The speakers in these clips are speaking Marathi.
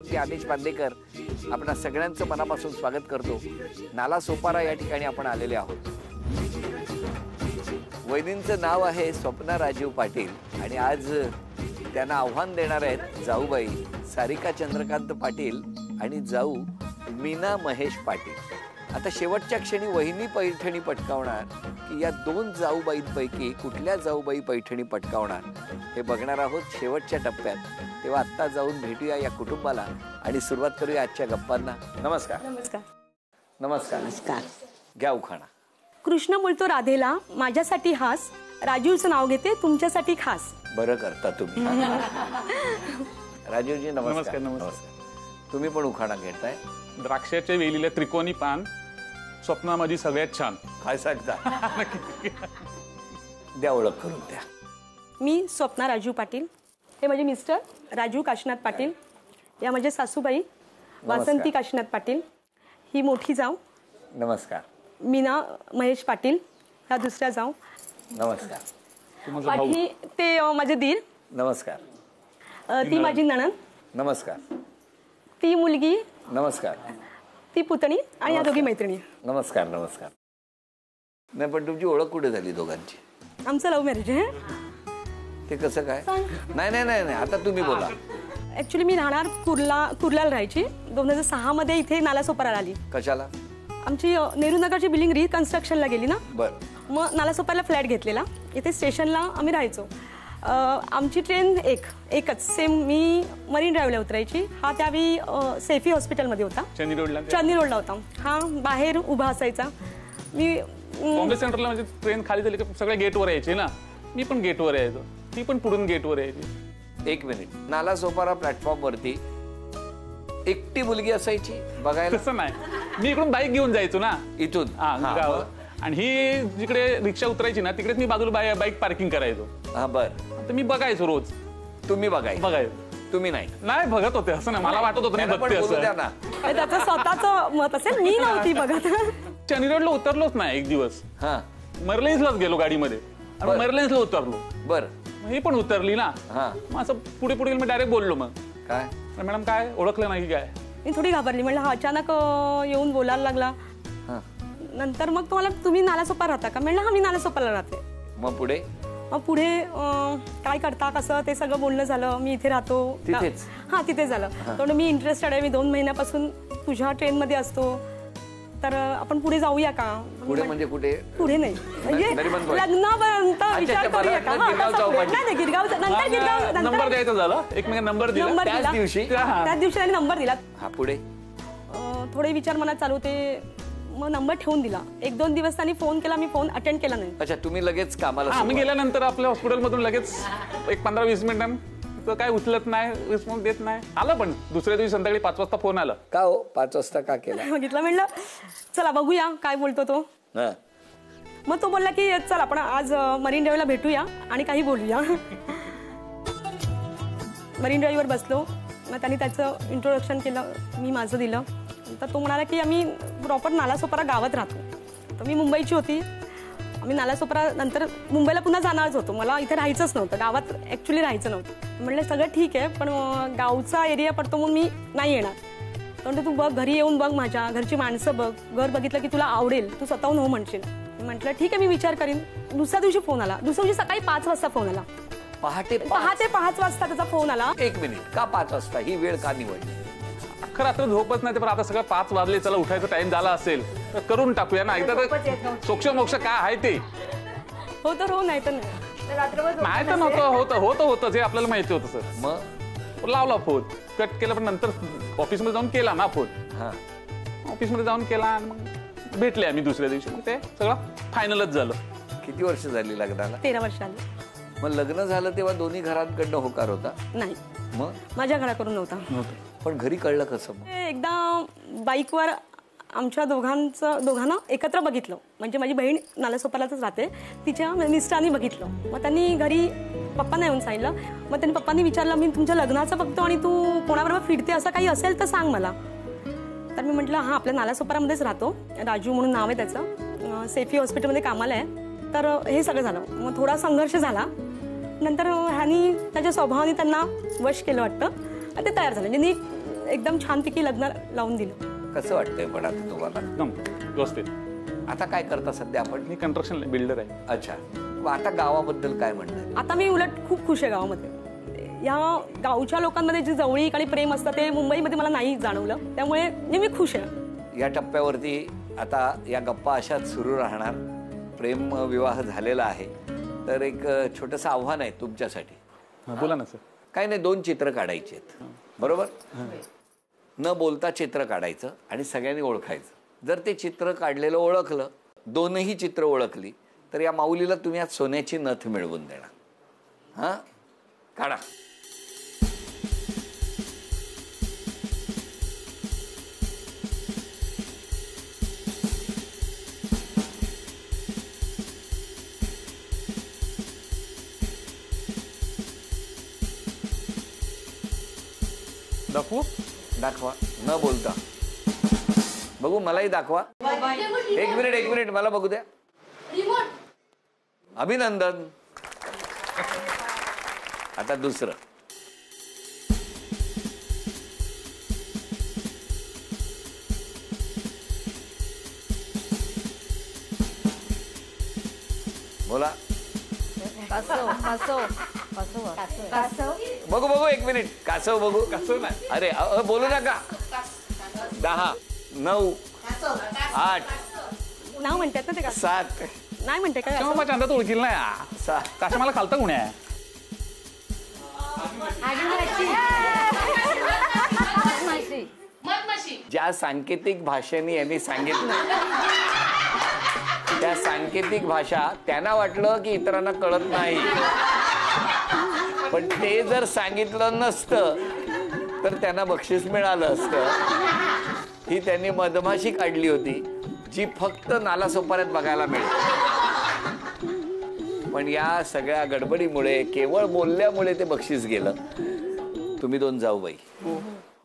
आदेश बांदेकर आपणा सगळ्यांचं मनापासून स्वागत करतो। नालासोपारा या ठिकाणी आपण आलेले आहोत। वैदींचं नाव आहे स्वप्ना राजीव पाटील आणि आज त्यांना आव्हान देणार आहेत जाऊबाई सारिका चंद्रकांत पाटील आणि जाऊ मीना महेश पाटील। आता शेवटच्या क्षणी वहिनी पैठणी पटकावणार की या दोन जाऊबाईंपैकी कुठल्या जाऊबाई पैठणी पटकावणार हे बघणार आहोत शेवटच्या टप्प्यात। तेव्हा आत्ता जाऊन भेटूया या कुटुंबाला आणि सुरुवात करूया आजच्या गप्पांना। नमस्कार। नमस्कार। नमस्कार। नमस्कार। घ्या उखाणा। कृष्ण बोलतो राधेला माझ्यासाठी हास, राजीवचं नाव घेते तुमच्यासाठी खास। बरं करता तुम्ही। राजीवजी नमस्कार। नमस्कार। तुम्ही पण उखाणा घेताय। द्राक्षाचे वेलीले त्रिकोणी पान, स्वप्नामध्ये सगळ्यात छान। काय सांगता? द्या ओळख करून द्या। मी स्वप्ना राजीव पाटील, हे माझे मिस्टर राजीव काशीनाथ पाटील, या माझे सासूबाई वासंती काशीनाथ पाटील, ही मोठी जाऊ नमस्कार मीना महेश पाटील, ह्या दुसऱ्या जाऊ नमस्कार पाठी, ते माझे दीर नमस्कार, ती माझी नणंद नमस्कार, ती मुलगी नमस्कार, ती पुतणी आणि या दोघी मैत्रिणी नमस्कार। नमस्कार। नाही पण तुमची ओळख कुठे झाली दोघांची? आमचं लव्ह मॅरेज आहे। ते कसं काय? नाही नाही नाही आता तुम्ही बोला। ऍक्च्युली मी राहणार कुर्ल्याला राहायची। 2006 मध्ये इथे नालासोपाराला आली। कशाला? आमची नेहरू नगरची बिल्डिंग रिकन्स्ट्रक्शनला गेली ना, बरं मग नालासोपाराला फ्लॅट घेतलेला। इथे स्टेशनला आम्ही राहायचो। आमची ट्रेन एकच सेम, मी मरीन ड्राईव्हला उतरायची, हा त्यावेळी सेफी हॉस्पिटलमध्ये होता, चांदणी रोडला होता, हा बाहेर उभा असायचा। मी बॉम्बे सेंट्रलला म्हणजे ट्रेन खाली झाली की सगळे गेटवर यायचे ना, मी पण गेटवर यायचो, ती पण पुढून गेटवर यायची। एक मिनिट, नालासोपारा प्लॅटफॉर्म वरती एकटी मुलगी असायची बघायला? तसं नाही, मी इकडून बाईक घेऊन जायचो ना इथून, गाव, आणि ही जिकडे रिक्षा उतरायची ना तिकडेच मी बाजूला बाईक पार्किंग करायचो। हा बर, तर मी बघायचो रोज। तुम्ही बघायचो? तुम्ही नाही बघत होते, असं नाही, मला वाटत होतं मी बघते असं। त्याचं स्वतःचं मत असेल, मी नव्हती बघत। चांदणी रोडला उतरलोच नाही एक दिवस, मर्लेन्सलाच गेलो गाडीमध्ये, मर्लेन्सला उतरलो। बरं, ही पण उतरली ना, मग असं पुढे पुढे मी डायरेक्ट बोललो, मग काय मॅडम काय ओळखलं नाही काय? मी थोडी घाबरली, म्हणलं हा अचानक येऊन बोलायला लागला। नंतर मग तुम्ही नालासोपारा राहता का? म्हणलं हा मी नालासोपाराला राहते। मग पुढे काय करता कसं ते सगळं बोलणं झालं। मी इथे राहतो तिथेच? हा तिथे झालं। तर मी इंटरेस्टेड आहे, मी 2 महिन्यापासून तुझ्या ट्रेन मध्ये असतो, तर आपण पुढे जाऊया का? पुढे म्हणजे कुठे? पुढे नाही म्हणजे लग्नापर्यंत विचार करूया का? नाही गिरगाव नंतर नंबर द्यायचा झाला, एकमेकांना नंबर दिला त्याच दिवशी त्याने नंबर दिला। हा पुढे थोडे विचार मनात चालू होते, मग नंबर ठेवून दिला। 1-2 दिवस त्यांनी फोन केला, मी फोन अटेंड केला नाही। अच्छा, तुम्ही लगेच कामाला? आम्ही गेल्यानंतर आपल्या हॉस्पिटलमधून लगेच एक 15-20 मिनिटांत काय उचलत नाही, रिस्पॉन्स देत नाही। आला पण दुसऱ्या दिवशी संध्याकाळी 5 वाजता फोन आला। का हो 5 वाजता का केला? बघितलं, म्हणलं चला बघूया काय बोलतो तो। मग तो बोलला की चल आपण आज मरीन ड्राईव्हला भेटूया आणि काही बोलूया। मरीन ड्राईव्हवर बसलो, मग त्यांनी त्याचं इंट्रोडक्शन केलं, मी माझं दिलं। तर तो म्हणाला की आम्ही प्रॉपर नालासोपारा गावात राहतो। तर मी मुंबईची होती, आम्ही नालासोपारा नंतर मुंबईला पुन्हा जाणारच होतो, मला इथे राहायचंच नव्हतं, गावात ॲक्च्युली राहायचं नव्हतं। म्हणलं सगळं ठीक आहे, पण गावचा एरिया पडतो म्हणून मी नाही येणार। तर तू बघ, घरी येऊन बघ, माझ्या घरची माणसं बघ, घर बघितलं की तुला आवडेल, तू स्वतःहून हो म्हणशील। म्हटलं ठीक आहे, मी विचार करीन। दुसऱ्या दिवशी फोन आला, दुसऱ्या दिवशी सकाळी 5 वाजता फोन आला। पहाटे 5 वाजता त्याचा फोन आला। 1 मिनिट, का 5 वाजता ही वेळ का निवडली? अख्खं रात्र झोपत नाही, पण आता सगळं 5 वाजले, चला उठायचा टाइम झाला असेल तर करून टाकूया ना एकदा। सोक्ष मोक्ष काय आहे ते हो तर हो, नाही तर नाही, नाही तर नव्हतं, होतं जे आपल्याला माहिती होतं सर। मग लावला फोन, कट केला, पण नंतर ऑफिसमध्ये जाऊन केला ना फोन। ऑफिसमध्ये जाऊन केला आणि मग भेटले आम्ही दुसऱ्या दिवशी, मग ते सगळं फायनलच झालं। किती वर्ष झाली लग्नाला? 13 वर्ष आली। मग लग्न झालं तेव्हा दोन्ही घरांकडनं होकार होता? नाही, मग माझ्या घराकडून नव्हता। पण घरी कळलं कसं? एकदा बाईकवर आमच्या दोघांना एकत्र बघितलं, म्हणजे माझी बहीण नालासोपारालाच राहते, तिच्या मिस्टरांनी बघितलं। मग त्यांनी घरी पप्पांना येऊन सांगितलं, मग त्यांनी पप्पांनी विचारलं मी तुमच्या लग्नाचं बघतो आणि तू कोणाबरोबर फिरते, असं काही असेल तर सांग मला। तर मी म्हटलं हा आपल्या नालासोपारामध्येच राहतो, राजू म्हणून नाव आहे त्याचं, सेफी हॉस्पिटलमध्ये कामाला आहे। तर हे सगळं झालं, मग थोडा संघर्ष झाला। नंतर ह्यानी त्याच्या स्वभावाने त्यांना वश केलं वाटतं, ते तयार झाले, म्हणजे एकदम छानपैकी लग्न लावून दिलं. कसं वाटतंय पण आता तुम्हाला? एकदम व्यवस्थित. आता काय करता सध्या आपण? मी कंस्ट्रक्शन बिल्डर आहे. अच्छा, मग आता गावाबद्दल काय म्हणताय? आता मी उलट खूप खुश आहे गावामध्ये. या गावच्या लोकांमध्ये जे जवळीक आणि प्रेम असतं ते मुंबईमध्ये मला नाही जाणवलं, त्यामुळे मी खुश आहे. या टप्प्यावरती आता या गप्पा अशाच सुरू राहणार. प्रेम विवाह झालेला आहे, तर एक छोटंसं आव्हान आहे तुमच्यासाठी. बोला ना सर. काय नाही, 2 चित्र काढायची आहेत, बरोबर? न बोलता चित्र काढायचं आणि सगळ्यांनी ओळखायचं. जर ते चित्र काढलेलं ओळखलं, 2ही चित्र ओळखली, तर या माऊलीला तुम्ही आज सोन्याची नथ मिळवून देणार. हां, काढा. दाखवू? दाखवा न बोलता. बघू, मलाही दाखवा. एक मिनिट मला बघू द्या. अभिनंदन. आता दुसरं. बोला. बघू एक मिनिट. कासव बघू. कसं नाही. अरे बोलू नका. 10, 9, 8, नाव म्हणतात ना ते का? 7, नाही म्हणते काय? तेव्हा माझ्या अंदाज ओळखील नाही. 6. कसं मला खालतं कोण आहे? ज्या सांकेतिक भाषेने यांनी सांगितलं, त्या सांकेतिक भाषा त्यांना वाटलं की इतरांना कळत नाही, पण ते जर सांगितलं नसतं तर त्यांना बक्षीस मिळालं असतं. ही त्यांनी मधमाशी काढली होती जी फक्त नालासोपाऱ्यात बघायला मिळते, पण या सगळ्या गडबडीमुळे, केवळ बोलल्यामुळे ते बक्षीस गेलं. तुम्ही 2 जाऊबाई,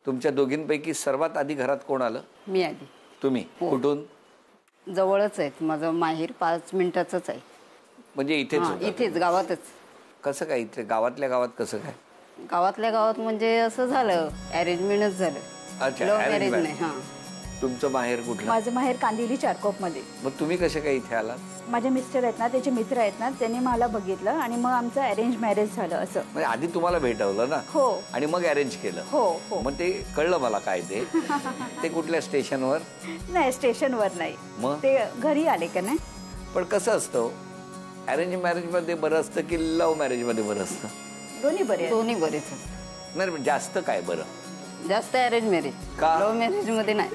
तुमच्या दोघींपैकी सर्वात आधी घरात कोण आलं? मी आधी. तुम्ही? कुठून? जवळच आहेत, माझं माहेर 5 मिनिटाचंच आहे. म्हणजे इथेच हां, होतं? इथेच गावातच. कसं काय इथे गावातल्या गावात कसं काय? गावातल्या गावात म्हणजे असं झालं, अरेंजमेंटच झालं. अच्छा, लव्ह arrangement. मॅरेज नाही. हां. तुमचं माहेर कुठलं? माझं माहेर कांदिवली चारकोपमध्ये. मग तुम्ही कसे काय इथे आलात? माझे मिस्टर आहेत ना, त्याचे मित्र आहेत ना, त्यांनी मला बघितलं आणि मग आमचं अरेंज मॅरेज झालं असं. म्हणजे आधी तुम्हाला भेटवलं ना? हो आणि मग अरेंज केलं? हो हो. मग ते कळलं मला काय ते. ते कुठल्या स्टेशनवर? नाही, स्टेशनवर नाही, मग? ते घरी आले का नाही. पण कसं असतं, अरेंज मॅरेज मध्ये बरं असतं की लव्ह मॅरेज मध्ये बरं असतं? दोन्ही बरे आहेत. दोन्ही बरेच आहेत. नाही, पण जास्त काय बरं? जास्त अरेंज मॅरेज. का? लव्ह मॅरेज मध्ये नाही.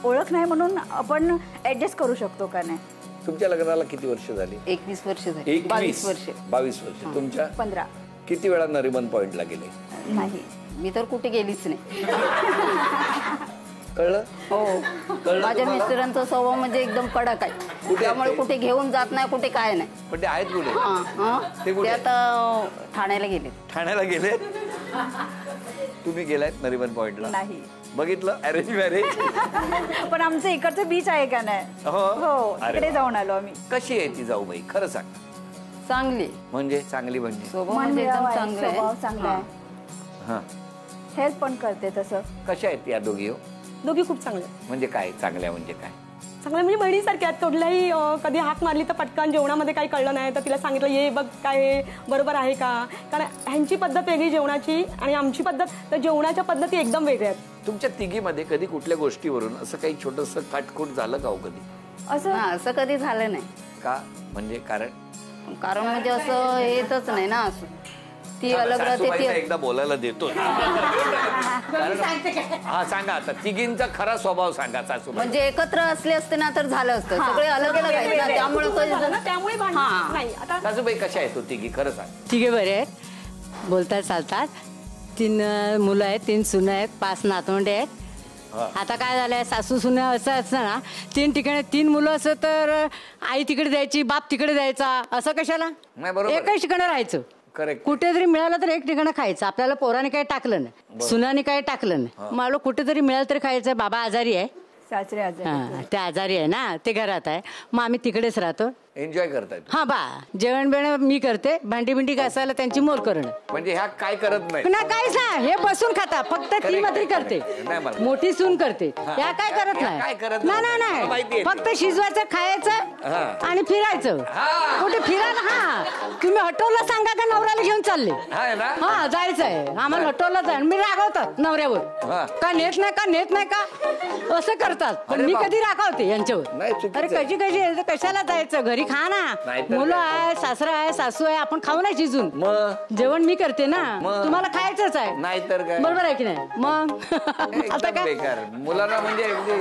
ओळख नाही म्हणून आपण ऍडजस्ट करू शकतो का नाही. तुमच्या लग्नाला किती वर्ष झाली? 21 वर्ष झाली. 22 वर्ष. 22 वर्ष. तुमच्या? 15. किती वेळा नरिमन पॉइंटला गेले? नाही, मी तर कुठे गेलीच नाही. कळलं? हो. कळलं माझ्या तुम्हाला? मिस्टरांचा स्वभाव म्हणजे एकदम कडक आहे, कुठे त्यामुळे ते? कुठे घेऊन जात नाही, कुठे काय नाही. पण ते आहेत कुठे? हां, हां. ते कुठे? ते आता ठाण्याला गेले. ठाण्याला गेले? तुम्ही गेलायत नरिमन पॉइंटला? नाही. बघितलं अरेंज मॅरेज? पण आमचं इकडचं बीच आहे का नाही. हो. हो, अरे तिकडे वा. जाऊन आलो आम्ही. कशी आहे ती जाऊबाई, खरं सांग. चांगली. म्हणजे चांगली म्हणजे? स्वभाव मन म्हणजे एकदम मिळावा आहे, चांगला स्वभाव आहे. चांगला आहे, हा. हेल्प पण करते तसं. कशा आहेत या दोघी हो? दोघी खूप चांगल्या. म्हणजे काय चांगल्या म्हणजे काय? चांगल्या म्हणजे बहिणीसारख्या आहेत. कुठल्याही कधी हाक मारली तर पटकन, जेवणामध्ये काही कळलं नाही तर तिला सांगितलं, ये बघ काय हे बरोबर आहे का. कारण ह्यांची पद्धत वेगळी जेवणाची आणि आमची पद्धत, तर जेवणाच्या पद्धती एकदम वेगळ्या आहेत. तुमच्या तिघीमध्ये कधी कुठल्या गोष्टीवरून असं काही छोटंसं काटकूट झालं का हो कधी? असं हां, असं कधी झालं नाही. का म्हणजे कारण? कारण म्हणजे असं येतच नाही ना. असं ती अलग राहते, सासूबाईला ती एकदा बोलायला देतो. हा सांगा आता, तिघींचा खरा स्वभाव सांगा सासूबाई. म्हणजे एकत्र असले असते ना तर झालं असतं. सगळे अलग अलग आहेत ना, त्यामुळे कधी झालं. त्यामुळे भांडण हां. नाही. आता सासूबाई कशा आहेत तो तिघी, खरं सांग. तिघे बरे आहेत, बोलतात चालतात. 3 मुलं आहेत, 3 सुना आहेत, 5 नातवंडे आहेत. आता काय झालंय, सासू सुना असं असतं ना, 3 ठिकाणी 3 मुलं असं तर आई तिकडे द्यायची, बाप तिकडे द्यायचा, असं कशाला? नाही, बरोबर. एकच ठिकाणी राहायचं. करेक्ट. कुठेतरी मिळालं तर एक ठिकाणी खायचं. आपल्याला पोराने काही टाकलं नाही, सुनाने काही टाकलं नाही. मला कुठेतरी मिळालं तरी खायचं. बाबा आजारी आहे, सासरे आजारी. ते आजारी आहे ना, ते घरात आहे, मग आम्ही तिकडेच राहतो. एन्जॉय करताय तुम्ही. हा बा जेवण बिवण मी करते, भांडी बिंडी घासायला त्यांची मोल करणं. म्हणजे ह्या काय करत नाही. ना काहीच नाही, हे बसून खाता फक्त ती मात्र करते. नाही मला. मोठी सून करते, या काय करत या काय करत नाही. नाही. नाही माहितीये. फक्त शिजवायचं, हा. खायचं आणि फिरायचं. हा. कुठे फिरायला? हा तुम्ही हॉटेलला सांगा का नवऱ्याला घेऊन चालले. हाय ना. हा जायचंय आम्हाला हॉटेलला जाय. मी रागवतात हा. नवऱ्यावर, का नेत नाही का नेत नाही का असं करतात. पण अरे मी बाप. कधी रागावते यांच्यावर. नाही, चुकीचं अरे आहे. कशी कशाला जायचं, घरी खा ना. नाहीतर मुलं काय. आहे, सासरा आहे, सासू आहे, आपण खाऊ नाही शिजून. मग जेवण मी करते ना, मग? तुम्हाला खायचंच आहे. नाहीतर काय. बरोबर आहे की नाही मग. आता एकदम काय बेकार मुलांना म्हणजे अगदी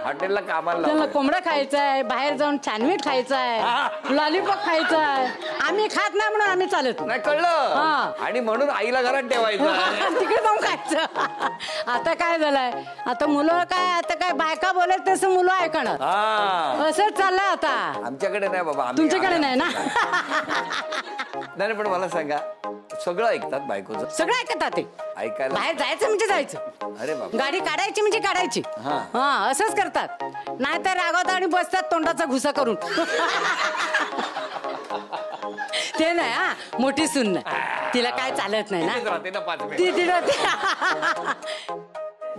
हॉटेलला कामाला त्यांना लावलंय. कोंबडा खायचा आहे, बाहेर जाऊन सँडविच खायचा आहे, लॉलीपॉप खायचा आहे. आम्ही खात नाही म्हणून आम्ही चालत नाही कळलं. हा. आणि म्हणून आईला घरात ठेवायचं. तिकडे जाऊन खायचं. आता काय झालंय, आता मुलं काय, आता काय बायका बोलत तसं मुलं ऐकणार. हा. असंच चाललंय आता. आमच्याकडे नाही बाबा. तुमच्याकडे नाही ना. नाही पण मला सांगा, सगळं ऐकतात बायकोचं. सगळं ऐकतात ते. ऐकायला. बाहेर जायचं म्हणजे जायचं, अरे बाबा. गाडी काढायची म्हणजे काढायची. हा. हा असंच करतात. नाहीतर रागवतात आणि बसतात तोंडाचा घुसा करून. ते नाही हा, मोठी सून नाही, तिला काय चालत नाही तिथेच ना. राहते ना 5 ती मिनिट. तिला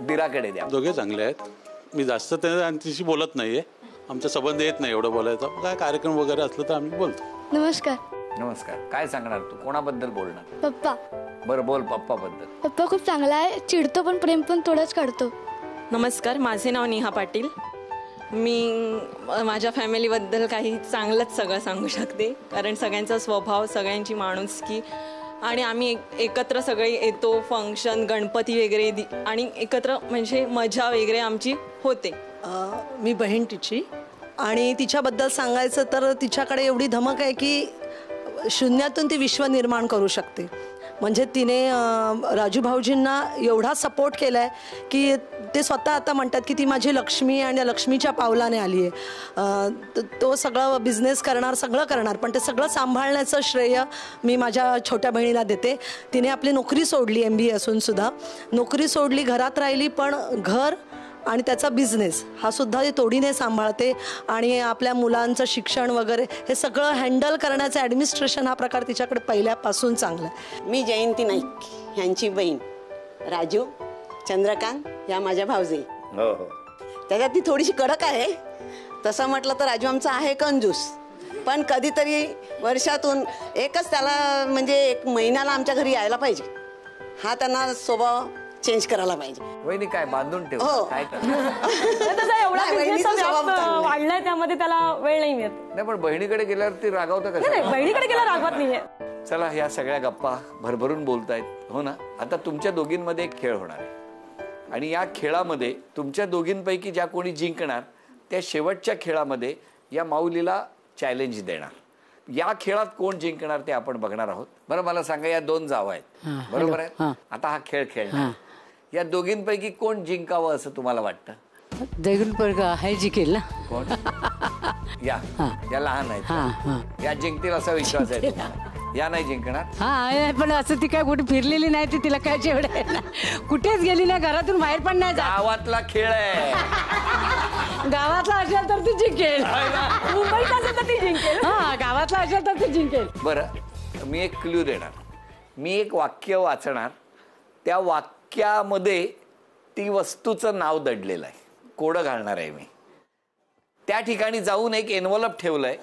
दिराकडे द्या. दोघे चांगले आहेत. मी जास्त त्यांच्याशी बोलत नाहीये, आमचा संबंध येत नाही एवढं बोलायचं. काय कार्यक्रम वगैरे असलं तर आम्ही बोलतो. नमस्कार नमस्कार. काय सांगणार तू, कोणाबद्दल बोलणार? पप्पा. बरं बोल पप्पा बद्दल. पप्पा खूप चांगला आहे, चिडतो पण प्रेम पण थोडंच काढतो. नमस्कार, माझे नाव नेहा पाटील. मी माझ्या फॅमिलीबद्दल काही चांगलंच सगळं सांगू शकते, कारण सगळ्यांचा स्वभाव, सगळ्यांची माणुसकी आणि आम्ही एकत्र सगळे येतो, फंक्शन, गणपती वगैरे आणि एकत्र म्हणजे मजा वगैरे आमची होते. मी बहीण तिची, आणि तिच्याबद्दल सांगायचं तर तिच्याकडे एवढी धमक आहे की शून्यातून ती विश्व निर्माण करू शकते. म्हणजे तिने राजू भाऊजींना एवढा सपोर्ट केला आहे की ते स्वतः आता म्हणतात की ती माझी लक्ष्मी आणि या लक्ष्मीच्या पावलाने आली आहे. तो सगळं बिझनेस करणार, सगळं करणार, पण ते सगळं सांभाळण्याचं श्रेय मी माझ्या छोट्या बहिणीला देते. तिने आपली नोकरी सोडली, MBA असून सुद्धा नोकरी सोडली, घरात राहिली, पण घर आणि त्याचा बिझनेस हा सुद्धा ती तोडीने सांभाळते. आणि आपल्या मुलांचं शिक्षण वगैरे हे सगळं हँडल करण्याचं ॲडमिनिस्ट्रेशन हा प्रकार तिच्याकडे पहिल्यापासून चांगला आहे. मी जयंती नाईक यांची बहीण, राजू चंद्रकांत या माझ्या भावजाई. हो हो. त्याच्यात ती थोडीशी कडक आहे. तसं म्हटलं तर राजू आमचा आहे कंजूस, पण कधीतरी वर्षातून एकच त्याला म्हणजे 1 महिन्याला आमच्या घरी यायला पाहिजे. हा त्यांना स्वभाव चेंज करायला पाहिजे. वहिनी काय बांधून ठेव. हो. काय करणार? त्याचा एवढा नाही, business बहिणीचा चा स्वभाव व्याप चांगला आहे. वाढलाय, त्यामध्ये त्याला वेळ नाही मिळत. नाही पण बहिणीकडे गेल्यावर ती रागावतं नाही, का? बहिणीकडे गेला रागवत नाहीये. चला, ह्या सगळ्या गप्पा भरभरून बोलतायत हो ना. आता तुमच्या दोघींमध्ये एक खेळ होणार आहे, आणि या खेळामध्ये तुमच्या दोघींपैकी ज्या कोणी जिंकणार त्या शेवटच्या खेळामध्ये या माऊलीला चॅलेंज देणार. या खेळात कोण जिंकणार ते आपण बघणार आहोत. बरं मला सांगा, या 2 जावा आहेत बरोबर आहे. आता हा खेळ खेळणार, या दोघींपैकी कोण जिंकावं असं तुम्हाला वाटतं? देगलूर आहे जिंकेल ना. कोण? या लहान आहेत, या जिंकतील असा विश्वास आहे तुम्हाला? या नाही जिंकणार. हा पण असं ती काय कुठे फिरलेली नाही, ती तिला काय जेवढ आहे ना, कुठेच गेली नाही, घरातून बाहेर पण नाही जात. गावातला खेळ आहे. गावातला असेल तर ती जिंकेल, मुंबईचा असेल तर ती जिंकेल. हा गावातला असेल तर ती जिंकेल. बरं मी एक क्ल्यू देणार. मी एक वाक्य वाचणार, त्या वाक्यामध्ये ती वस्तूचं नाव दडलेलं आहे, कोडं घालणार आहे मी. त्या ठिकाणी जाऊन एक एन्व्हलप ठेवलंय,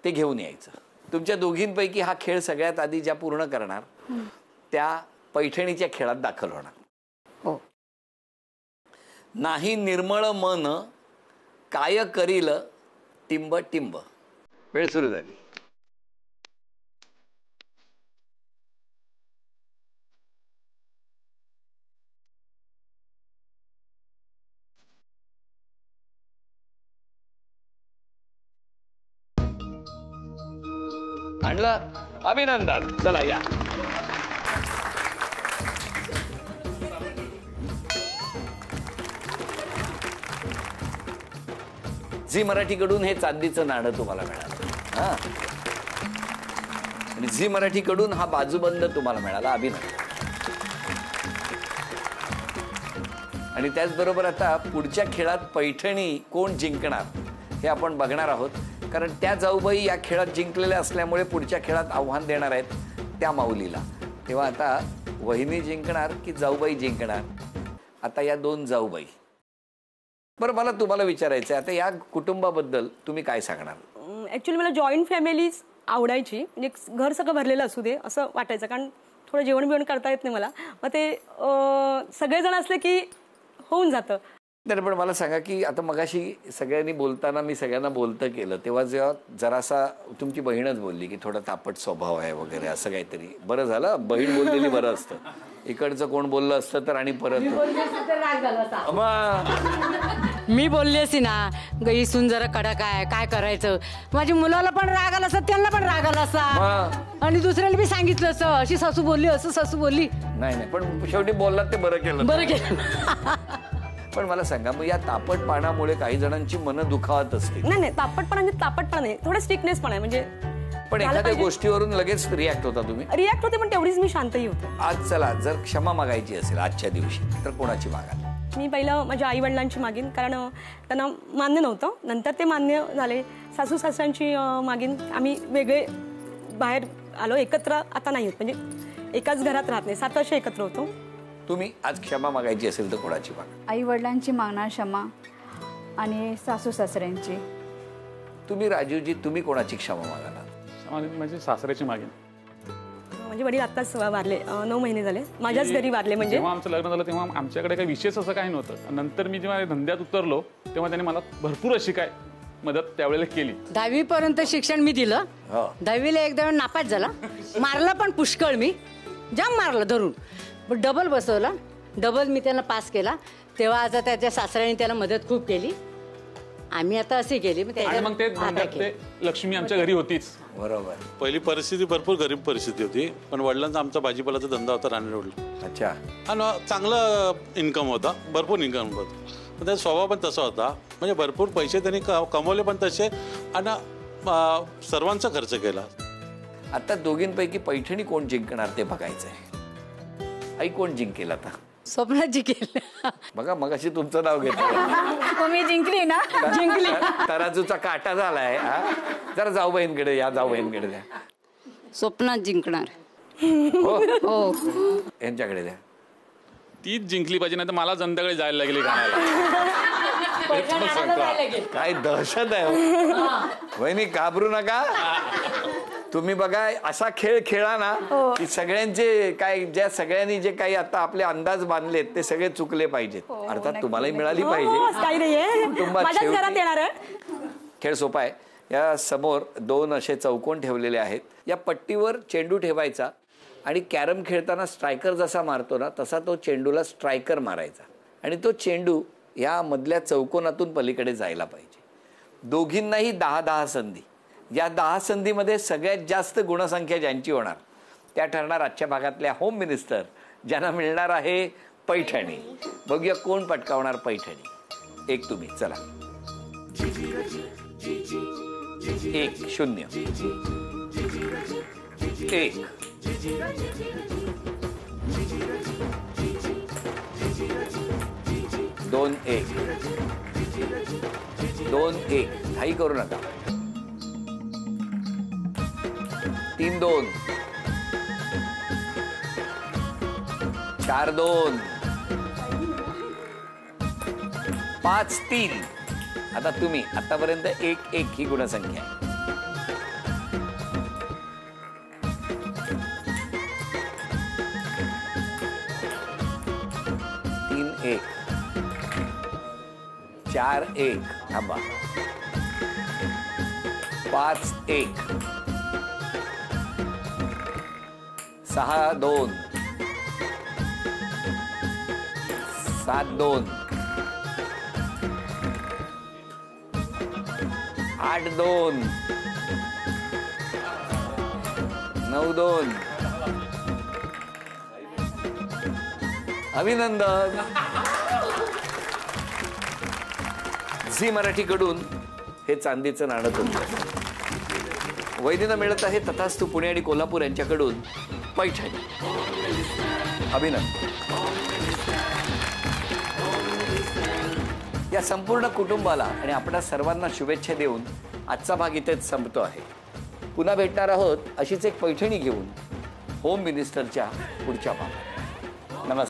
ते घेऊन यायचं. तुमच्या दोघींपैकी हा खेळ सगळ्यात आधी ज्या पूर्ण करणार त्या पैठणीच्या खेळात दाखल होणार. हो. नाही निर्मळ मन काय करील टिंब टिंब. वेळ सुरू झाली. आणलं, अभिनंदन. चला या. झी मराठीकडून हे चांदीचं नाणं तुम्हाला मिळालं. हा, आणि झी मराठीकडून हा बाजूबंद तुम्हाला मिळाला. अभिनंदन. आणि त्याचबरोबर आता पुढच्या खेळात पैठणी कोण जिंकणार हे आपण बघणार आहोत. कारण त्या जाऊबाई या खेळात जिंकलेल्या असल्यामुळे पुढच्या खेळात आव्हान देणार आहेत त्या माऊलीला. तेव्हा आता वहिनी जिंकणार की जाऊबाई जिंकणार? आता या दोन जाऊबाई. बरं, मला तुम्हाला विचारायचं आहे, आता या कुटुंबाबद्दल तुम्ही काय सांगणार? ॲक्च्युली मला जॉईंट फॅमिलीज आवडायची, म्हणजे घर सगळं भरलेलं असू दे असं वाटायचं, कारण थोडं जेवण बिवण करता येत नाही मला. मग ते सगळेजण असले की होऊन जातं. नाही, पण मला सांगा की आता मगाशी सगळ्यांनी बोलताना मी सगळ्यांना बोलतं केलं, तेव्हा जेव्हा जरासा तुमची बहीणच बोलली की थोडा तापट स्वभाव आहे वगैरे असं काहीतरी, बरं झालं बहीण बोललेली बरं असतं. इकडचं कोण बोललं असतं तर आणि परत मी बोलली असती ना, गई सून जरा कडक आहे, काय करायचं, माझ्या मुलाला पण राग आला असता, त्यांना पण राग आला असता, आणि दुसऱ्याला बी सांगितलं असतं अशी सासू बोलली, असं सासू बोलली. नाही, पण शेवटी बोललात ते बरं केलं. बरं केलं. पण मला सांगा, मग या तापटपणामुळे काही जणांची मनं दुखावत असतील? नाही, तापटपणा नाही, थोडं स्ट्रिक्टनेस पण आहे. म्हणजे पण एखाद्या गोष्टीवरून लगेच रिॲक्ट होता तुम्ही? रिॲक्ट होते, पण तेवढीच मी शांतही होते. आज चला, जर क्षमा मागायची असेल आजच्या दिवशी तर कोणाची मागाल? मी पहिलं माझ्या आई वडिलांची मागीन, कारण त्यांना मान्य नव्हतं. नंतर ते मान्य झाले. सासू सासऱ्यांची मागीन. आम्ही वेगळे बाहेर आलो, एकत्र आता नाही होत, म्हणजे एकाच घरात राहत नाही, 7 वर्ष एकत्र होतो. तुम्ही आज क्षमा मागायची असेल तर कोणाची मागा? आई वडिलांची मागणार क्षमा आणि सासू सासऱ्यांची. तुम्ही राजीवजी, तुम्ही कोणाची क्षमा मागाल? म्हणजे सासऱ्याची मागेन. म्हणजे वडील आत्ताच वारले, 9 महिने झाले, माझ्याच घरी वारले. म्हणजे जेव्हा आमचं लग्न झालं तेव्हा आमच्याकडे काही विशेष असं काही नव्हतं. नंतर मी जेव्हा धंद्यात उतरलो तेव्हा त्यांनी मला भरपूर अशी काय मदत त्यावेळेला केली. 10वी पर्यंत शिक्षण मी दिलं. 10वीला एकदा नापास झाला, मारला पण पुष्कळ, मी जाम मारला धरून, पण डबल बसवला, डबल मी त्यांना पास केला. तेव्हा आता त्याच्या सासऱ्याने त्याला मदत खूप केली. आम्ही आता असे केली. आणि मग ते धंद्यात ते लक्ष्मी आमच्या घरी होतीच. बरोबर. पहिली परिस्थिती भरपूर गरीब परिस्थिती होती, पण वडिलांचा आमचा भाजीपाल्याचा धंदा होता राणी रोडला. अच्छा. आणि चांगला इन्कम होता, भरपूर इन्कम होता. पण त्याचा स्वभाव पण तसा होता, म्हणजे भरपूर पैसे त्यांनी कमवले पण तसे, आणि सर्वांचा खर्च केला. आता दोघींपैकी पैठणी कोण जिंकणार ते बघायचंय. आई, कोण जिंकेल आता? स्वप्नात जिंकेल. बघा, मगाशी तुमचं नाव घेतलं, मी जिंकली ना. जिंकली. तराजूचा काटा झालाय. जरा जाऊ बहीणकडे या, जाऊ बहीणकडे द्या. स्वप्नात जिंकणार. हो, यांच्याकडे द्या. तीच जिंकली पाहिजे, नाही तर मला जनतेकडे जायला लागली गाण्याला. काय दहशत आहे वहिनी, घाबरू नका तुम्ही. बघा, असा खेळ खेळा ना की सगळ्यांचे काय, ज्या सगळ्यांनी जे काही आता आपले अंदाज बांधलेत ते सगळे चुकले पाहिजेत. अर्थात तुम्हालाही मिळाली पाहिजे. कुटुंबात खेळ सोपा आहे. या समोर 2 असे चौकोन ठेवलेले आहेत. या पट्टीवर चेंडू ठेवायचा आणि कॅरम खेळताना स्ट्रायकर जसा मारतो ना तसा तो चेंडूला स्ट्रायकर मारायचा, आणि तो चेंडू या मधल्या चौकोनातून पलीकडे जायला पाहिजे. दोघींनाही 10-10 संधी. या 10 संधीमध्ये सगळ्यात जास्त गुणसंख्या ज्यांची होणार त्या ठरणार आजच्या भागातल्या होम मिनिस्टर, ज्यांना मिळणार आहे पैठणी. बघूया कोण पटकावणार पैठणी. एक तुम्ही, चला. 1-0 1 2-1 2-1. घाई करू नका. 3-2 4-2 5-3. आता तुम्ही, आतापर्यंत 1-1 ही गुणसंख्या आहे. 3-1 4-1. थांबा. 5-1 6-2 7-2 8-2 9-2. अभिनंदन. झी मराठीकडून हे चांदीचं नाणं तुमचं. वैदिना मिळत आहे तथास्तु पुणे आणि कोल्हापूर यांच्याकडून पैठणी. अभिनंदन. या संपूर्ण कुटुंबाला आणि आपल्या सर्वांना शुभेच्छा देऊन आजचा भाग इथेच संपतो आहे. पुन्हा भेटणार आहोत अशीच एक पैठणी घेऊन होम मिनिस्टरच्या पुढच्या भागात.